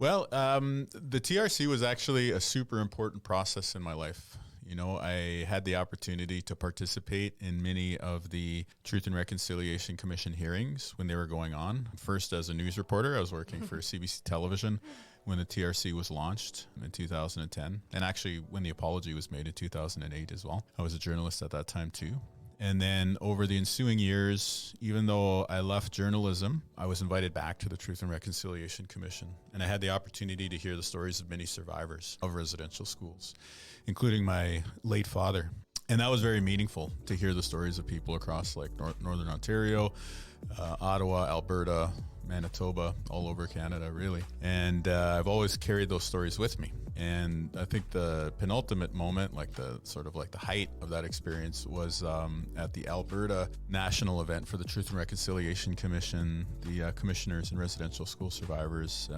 Well, the TRC was actually a super important process in my life. You know, I had the opportunity to participate in many of the Truth and Reconciliation Commission hearings when they were going on. First, as a news reporter, I was working for CBC Television when the TRC was launched in 2010. And actually, when the apology was made in 2008 as well. I was a journalist at that time too. And then over the ensuing years, even though I left journalism, I was invited back to the Truth and Reconciliation Commission. And I had the opportunity to hear the stories of many survivors of residential schools, including my late father. And that was very meaningful to hear the stories of people across like Northern Ontario, Ottawa, Alberta, Manitoba, all over Canada, really. And I've always carried those stories with me. And I think the penultimate moment, like the sort of like the height of that experience was at the Alberta national event for the Truth and Reconciliation Commission. The commissioners and residential school survivors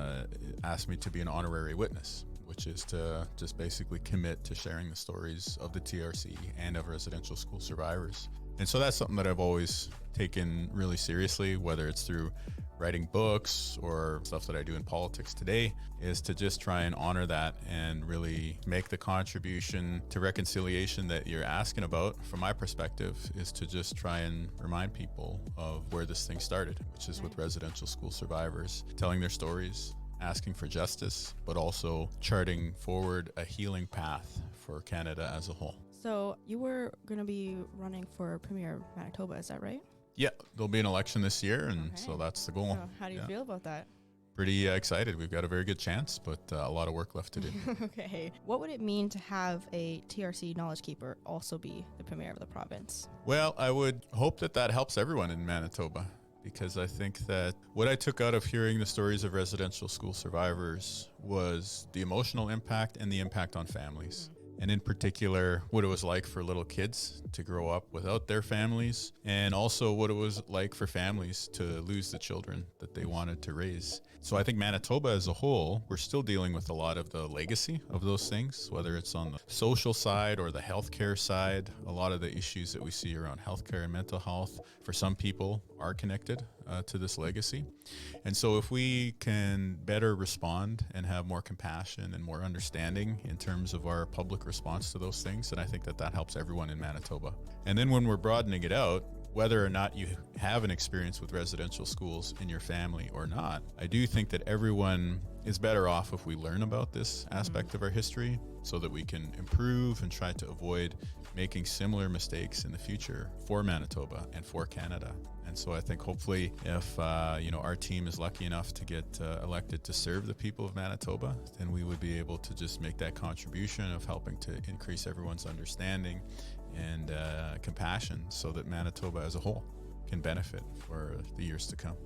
asked me to be an honorary witness, which is to just basically commit to sharing the stories of the TRC and of residential school survivors. And so that's something that I've always taken really seriously, whether it's through writing books or stuff that I do in politics today, is to just try and honor that and really make the contribution to reconciliation that you're asking about. From my perspective, is to just try and remind people of where this thing started, which is with residential school survivors, telling their stories, asking for justice, but also charting forward a healing path for Canada as a whole. So you were going to be running for Premier of Manitoba, is that right? Yeah, there'll be an election this year, and so that's the goal. So how do you feel about that? Pretty excited. We've got a very good chance, but a lot of work left to do. Okay. What would it mean to have a TRC knowledge keeper also be the Premier of the province? Well, I would hope that that helps everyone in Manitoba, because I think that what I took out of hearing the stories of residential school survivors was the emotional impact and the impact on families. And in particular, what it was like for little kids to grow up without their families, and also what it was like for families to lose the children that they wanted to raise. So I think Manitoba as a whole, we're still dealing with a lot of the legacy of those things, whether it's on the social side or the healthcare side. A lot of the issues that we see around healthcare and mental health, for some people, are connected to this legacy. And so if we can better respond and have more compassion and more understanding in terms of our public response to those things, then I think that that helps everyone in Manitoba. And then when we're broadening it out, whether or not you have an experience with residential schools in your family or not, I do think that everyone is better off if we learn about this aspect of our history so that we can improve and try to avoid making similar mistakes in the future for Manitoba and for Canada. And so I think hopefully if our team is lucky enough to get elected to serve the people of Manitoba, then we would be able to just make that contribution of helping to increase everyone's understanding and compassion so that Manitoba as a whole can benefit for the years to come.